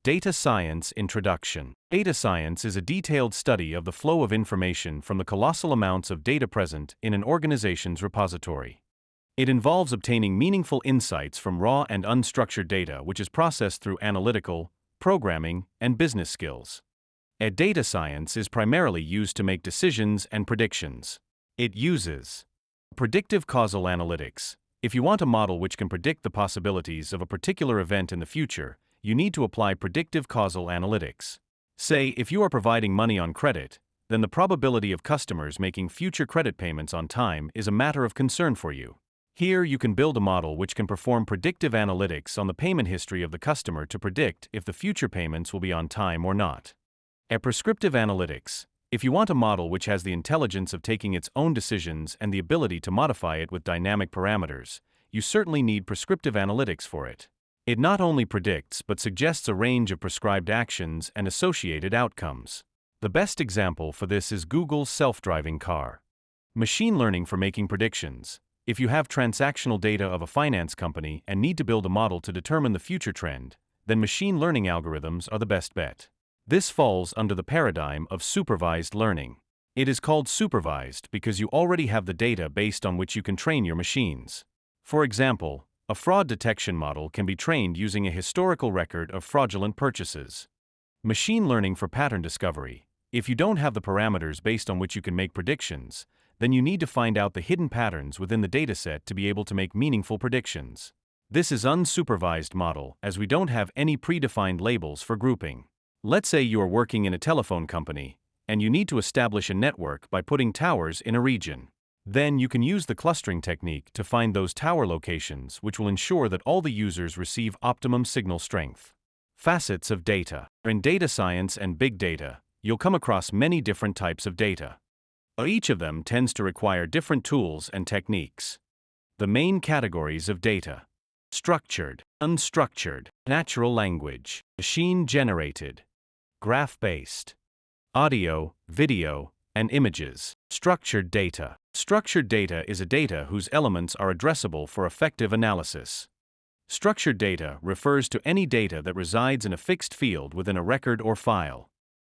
Data Science Introduction. Data science is a detailed study of the flow of information from the colossal amounts of data present in an organization's repository. It involves obtaining meaningful insights from raw and unstructured data, which is processed through analytical, programming, and business skills. Data science is primarily used to make decisions and predictions. It uses predictive causal analytics. If you want a model which can predict the possibilities of a particular event in the future, you need to apply predictive causal analytics. Say, if you are providing money on credit, then the probability of customers making future credit payments on time is a matter of concern for you. Here you can build a model which can perform predictive analytics on the payment history of the customer to predict if the future payments will be on time or not. Prescriptive analytics. If you want a model which has the intelligence of taking its own decisions and the ability to modify it with dynamic parameters, you certainly need prescriptive analytics for it. It not only predicts but suggests a range of prescribed actions and associated outcomes. The best example for this is Google's self-driving car. Machine learning for making predictions. If you have transactional data of a finance company and need to build a model to determine the future trend, then machine learning algorithms are the best bet. This falls under the paradigm of supervised learning. It is called supervised because you already have the data based on which you can train your machines. For example, a fraud detection model can be trained using a historical record of fraudulent purchases. Machine learning for pattern discovery. If you don't have the parameters based on which you can make predictions, then you need to find out the hidden patterns within the dataset to be able to make meaningful predictions. This is unsupervised model, as we don't have any predefined labels for grouping. Let's say you are working in a telephone company, and you need to establish a network by putting towers in a region. Then you can use the clustering technique to find those tower locations, which will ensure that all the users receive optimum signal strength. Facets of data. In data science and big data, you'll come across many different types of data. Each of them tends to require different tools and techniques. The main categories of data: structured, unstructured, natural language, machine-generated, graph-based, audio, video, and images. Structured data. Structured data is a data whose elements are addressable for effective analysis. Structured data refers to any data that resides in a fixed field within a record or file.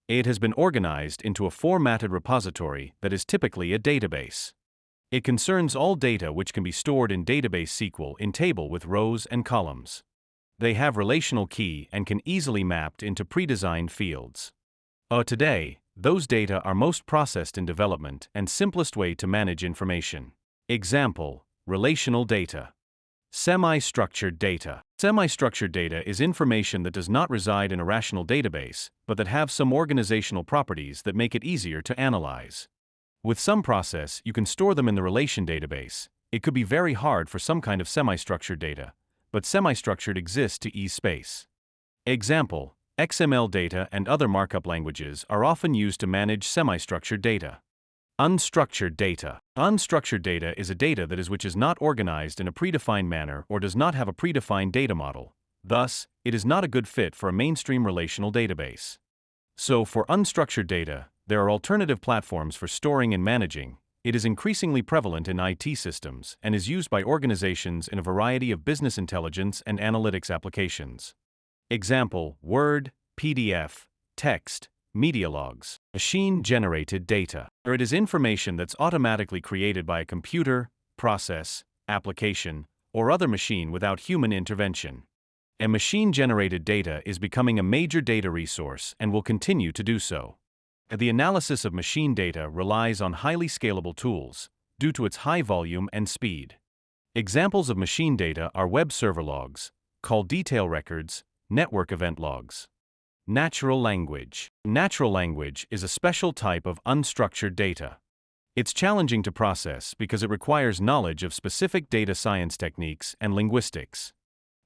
It has been organized into a formatted repository that is typically a database. It concerns all data which can be stored in database SQL in table with rows and columns. They have relational key and can easily mapped into pre-designed fields. Today, those data are most processed in development and simplest way to manage information. Example: relational data. Semi-structured data. Semi-structured data is information that does not reside in a rational database, but that have some organizational properties that make it easier to analyze. With some process, you can store them in the relation database. It could be very hard for some kind of semi-structured data, but semi-structured exists to ease space. Example: XML data and other markup languages are often used to manage semi-structured data. Unstructured data. Unstructured data is a data that is not organized in a predefined manner or does not have a predefined data model. Thus, it is not a good fit for a mainstream relational database. So, for unstructured data, there are alternative platforms for storing and managing. It is increasingly prevalent in IT systems and is used by organizations in a variety of business intelligence and analytics applications. Example: Word, PDF, text, media logs. Machine-generated data. It is information that's automatically created by a computer, process, application, or other machine without human intervention. And machine-generated data is becoming a major data resource and will continue to do so. The analysis of machine data relies on highly scalable tools due to its high volume and speed. Examples of machine data are web server logs, call detail records, network event logs. Natural language. Natural language is a special type of unstructured data. It's challenging to process because it requires knowledge of specific data science techniques and linguistics.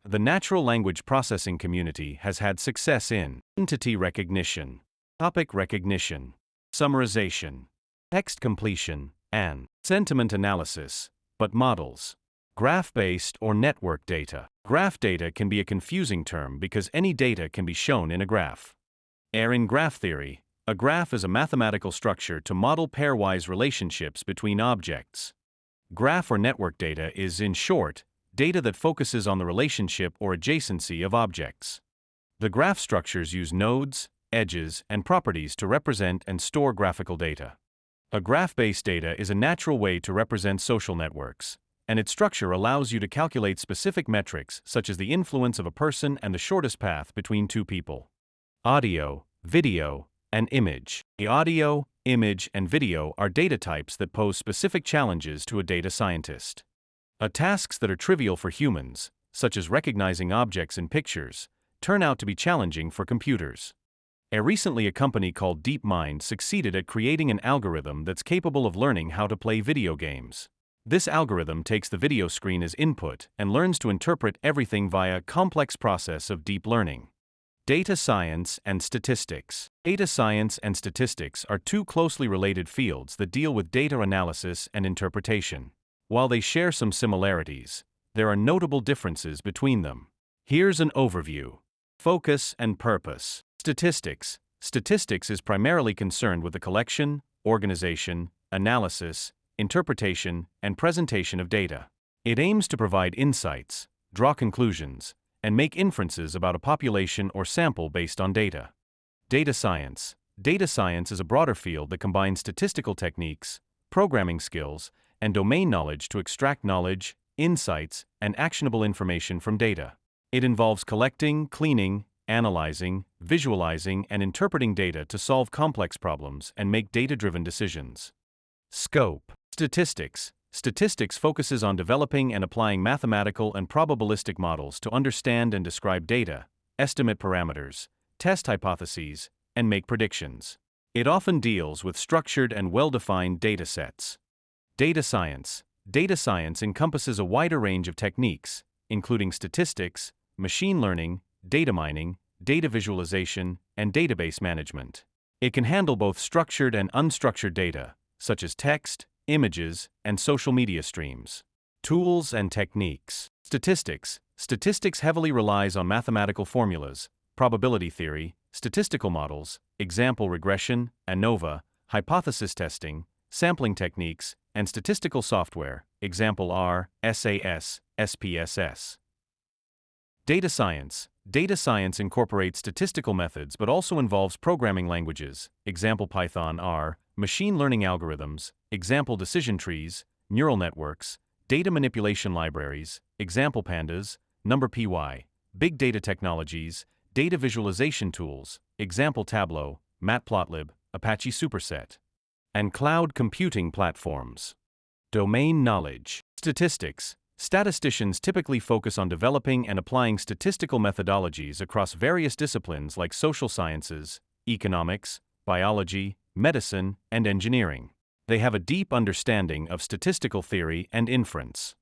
The natural language processing community has had success in entity recognition, topic recognition, summarization, text completion, and sentiment analysis, but models. Graph-based or network data. Graph data can be a confusing term because any data can be shown in a graph. In graph theory, a graph is a mathematical structure to model pairwise relationships between objects. Graph or network data is, in short, data that focuses on the relationship or adjacency of objects. The graph structures use nodes, edges, and properties to represent and store graphical data. A graph-based data is a natural way to represent social networks, and its structure allows you to calculate specific metrics such as the influence of a person and the shortest path between two people. Audio, video, and image. The audio, image, and video are data types that pose specific challenges to a data scientist. Tasks that are trivial for humans, such as recognizing objects in pictures, turn out to be challenging for computers. Recently, a company called DeepMind succeeded at creating an algorithm that's capable of learning how to play video games. This algorithm takes the video screen as input and learns to interpret everything via a complex process of deep learning. Data science and statistics. Data science and statistics are two closely related fields that deal with data analysis and interpretation. While they share some similarities, there are notable differences between them. Here's an overview. Focus and purpose. Statistics. Statistics is primarily concerned with the collection, organization, analysis, interpretation, and presentation of data. It aims to provide insights, draw conclusions, and make inferences about a population or sample based on data. Data science. Data science is a broader field that combines statistical techniques, programming skills, and domain knowledge to extract knowledge, insights, and actionable information from data. It involves collecting, cleaning, analyzing, visualizing, and interpreting data to solve complex problems and make data-driven decisions. Scope. Statistics. Statistics focuses on developing and applying mathematical and probabilistic models to understand and describe data, estimate parameters, test hypotheses, and make predictions. It often deals with structured and well-defined data sets. Data science. Data science encompasses a wider range of techniques, including statistics, machine learning, data mining, data visualization, and database management. It can handle both structured and unstructured data, such as text, images, and social media streams. Tools and techniques. Statistics. Statistics heavily relies on mathematical formulas, probability theory, statistical models, example regression, ANOVA, hypothesis testing, sampling techniques, and statistical software, example R, SAS, SPSS. Data science. Data science incorporates statistical methods but also involves programming languages, example Python, R, machine learning algorithms, example decision trees, neural networks, data manipulation libraries, example pandas, NumPy, big data technologies, data visualization tools, example Tableau, Matplotlib, Apache Superset, and cloud computing platforms. Domain knowledge. Statistics. Statisticians typically focus on developing and applying statistical methodologies across various disciplines like social sciences, economics, biology, medicine, and engineering. They have a deep understanding of statistical theory and inference.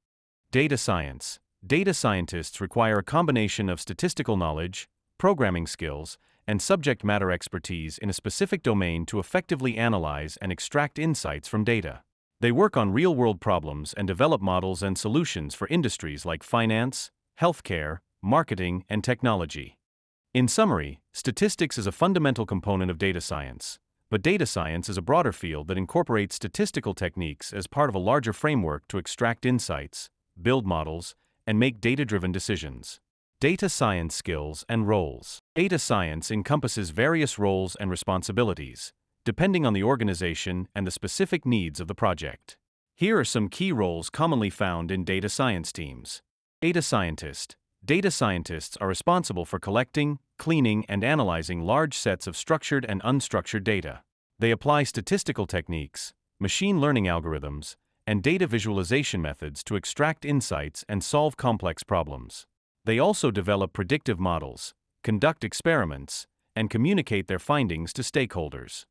Data science. Data scientists require a combination of statistical knowledge, programming skills, and subject matter expertise in a specific domain to effectively analyze and extract insights from data. They work on real-world problems and develop models and solutions for industries like finance, healthcare, marketing, and technology. In summary, statistics is a fundamental component of data science, but data science is a broader field that incorporates statistical techniques as part of a larger framework to extract insights, build models, and make data-driven decisions. Data science skills and roles. Data science encompasses various roles and responsibilities, depending on the organization and the specific needs of the project. Here are some key roles commonly found in data science teams. Data scientist. Data scientists are responsible for collecting, cleaning, and analyzing large sets of structured and unstructured data. They apply statistical techniques, machine learning algorithms, and data visualization methods to extract insights and solve complex problems. They also develop predictive models, conduct experiments, and communicate their findings to stakeholders.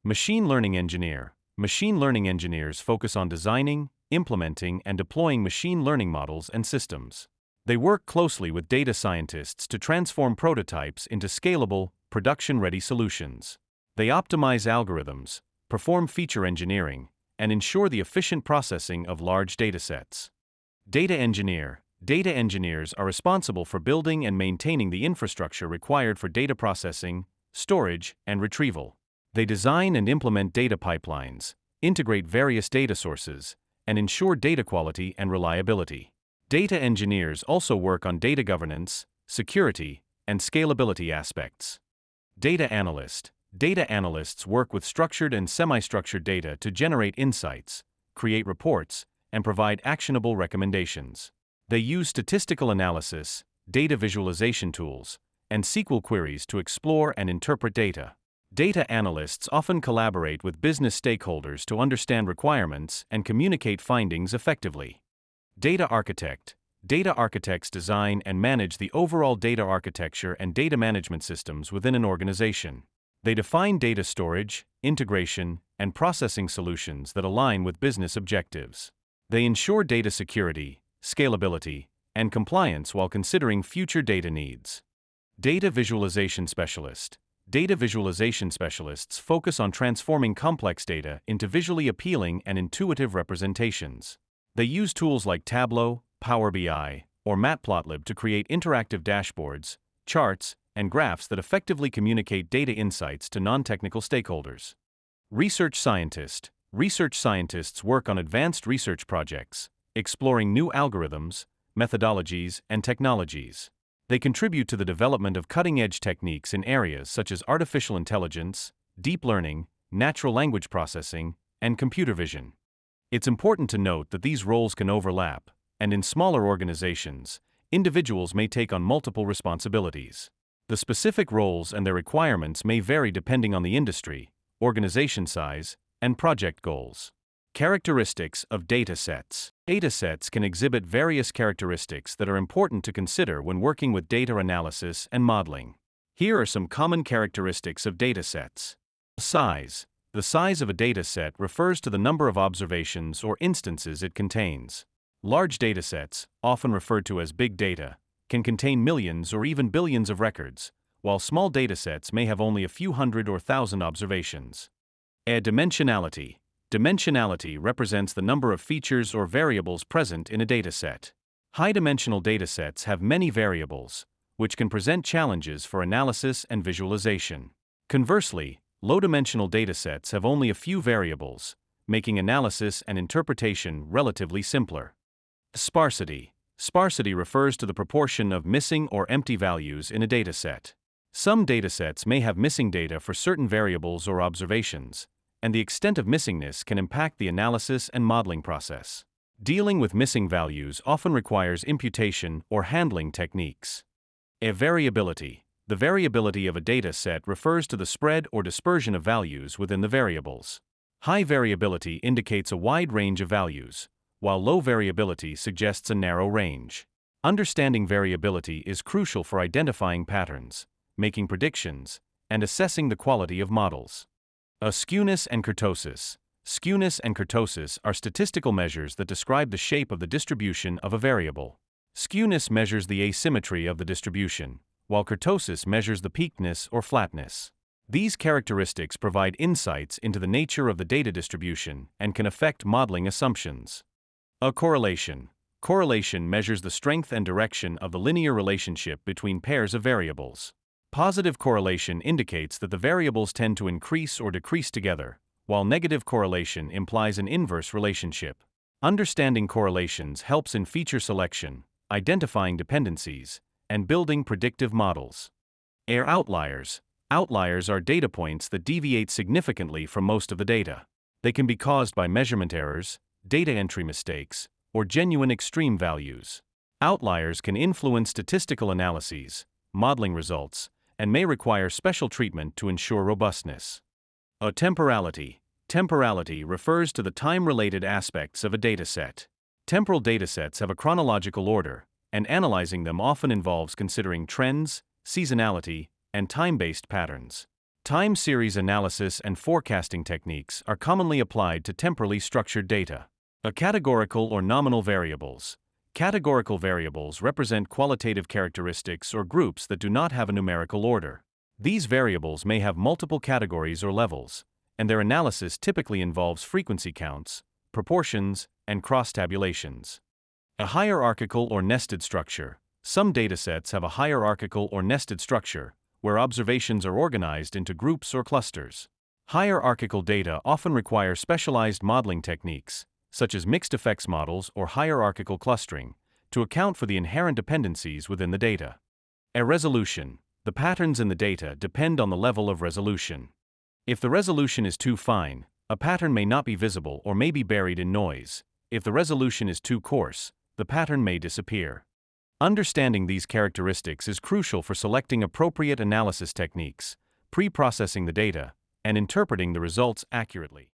Machine learning engineer. Machine learning engineers focus on designing, implementing, and deploying machine learning models and systems. They work closely with data scientists to transform prototypes into scalable, production-ready solutions. They optimize algorithms, perform feature engineering, and ensure the efficient processing of large datasets. Data engineer. Data engineers are responsible for building and maintaining the infrastructure required for data processing, storage, and retrieval. They design and implement data pipelines, integrate various data sources, and ensure data quality and reliability. Data engineers also work on data governance, security, and scalability aspects. Data analyst. Data analysts work with structured and semi-structured data to generate insights, create reports, and provide actionable recommendations. They use statistical analysis, data visualization tools, and SQL queries to explore and interpret data. Data analysts often collaborate with business stakeholders to understand requirements and communicate findings effectively. Data architect. Data architects design and manage the overall data architecture and data management systems within an organization. They define data storage, integration, and processing solutions that align with business objectives. They ensure data security, scalability, and compliance while considering future data needs. Data visualization specialist. Data visualization specialists focus on transforming complex data into visually appealing and intuitive representations. They use tools like Tableau, Power BI, or Matplotlib to create interactive dashboards, charts, and graphs that effectively communicate data insights to non-technical stakeholders. Research scientist. Research scientists work on advanced research projects, exploring new algorithms, methodologies, and technologies. They contribute to the development of cutting-edge techniques in areas such as artificial intelligence, deep learning, natural language processing, and computer vision. It's important to note that these roles can overlap, and in smaller organizations, individuals may take on multiple responsibilities. The specific roles and their requirements may vary depending on the industry, organization size, and project goals. Characteristics of data sets. Data sets can exhibit various characteristics that are important to consider when working with data analysis and modeling. Here are some common characteristics of data sets. Size. The size of a data set refers to the number of observations or instances it contains. Large datasets, often referred to as big data, can contain millions or even billions of records, while small datasets may have only a few hundred or thousand observations. Dimensionality. Dimensionality represents the number of features or variables present in a dataset. High-dimensional datasets have many variables, which can present challenges for analysis and visualization. Conversely, low-dimensional datasets have only a few variables, making analysis and interpretation relatively simpler. Sparsity. Sparsity refers to the proportion of missing or empty values in a dataset. Some datasets may have missing data for certain variables or observations, and the extent of missingness can impact the analysis and modeling process. Dealing with missing values often requires imputation or handling techniques. Variability. The variability of a data set refers to the spread or dispersion of values within the variables. High variability indicates a wide range of values, while low variability suggests a narrow range. Understanding variability is crucial for identifying patterns, making predictions, and assessing the quality of models. Skewness and kurtosis. Skewness and kurtosis are statistical measures that describe the shape of the distribution of a variable. Skewness measures the asymmetry of the distribution, while kurtosis measures the peakedness or flatness. These characteristics provide insights into the nature of the data distribution and can affect modeling assumptions. Correlation. Correlation measures the strength and direction of the linear relationship between pairs of variables. Positive correlation indicates that the variables tend to increase or decrease together, while negative correlation implies an inverse relationship. Understanding correlations helps in feature selection, identifying dependencies, and building predictive models. Outliers. Outliers are data points that deviate significantly from most of the data. They can be caused by measurement errors, data entry mistakes, or genuine extreme values. Outliers can influence statistical analyses, modeling results, and may require special treatment to ensure robustness. Temporality. Temporality refers to the time-related aspects of a dataset. Temporal datasets have a chronological order, and analyzing them often involves considering trends, seasonality, and time-based patterns. Time series analysis and forecasting techniques are commonly applied to temporally structured data. Categorical or nominal variables. Categorical variables represent qualitative characteristics or groups that do not have a numerical order. These variables may have multiple categories or levels, and their analysis typically involves frequency counts, proportions, and cross-tabulations. A hierarchical or nested structure. Some datasets have a hierarchical or nested structure, where observations are organized into groups or clusters. Hierarchical data often require specialized modeling techniques, such as mixed effects models or hierarchical clustering, to account for the inherent dependencies within the data. A resolution. The patterns in the data depend on the level of resolution. If the resolution is too fine, a pattern may not be visible or may be buried in noise. If the resolution is too coarse, the pattern may disappear. Understanding these characteristics is crucial for selecting appropriate analysis techniques, pre-processing the data, and interpreting the results accurately.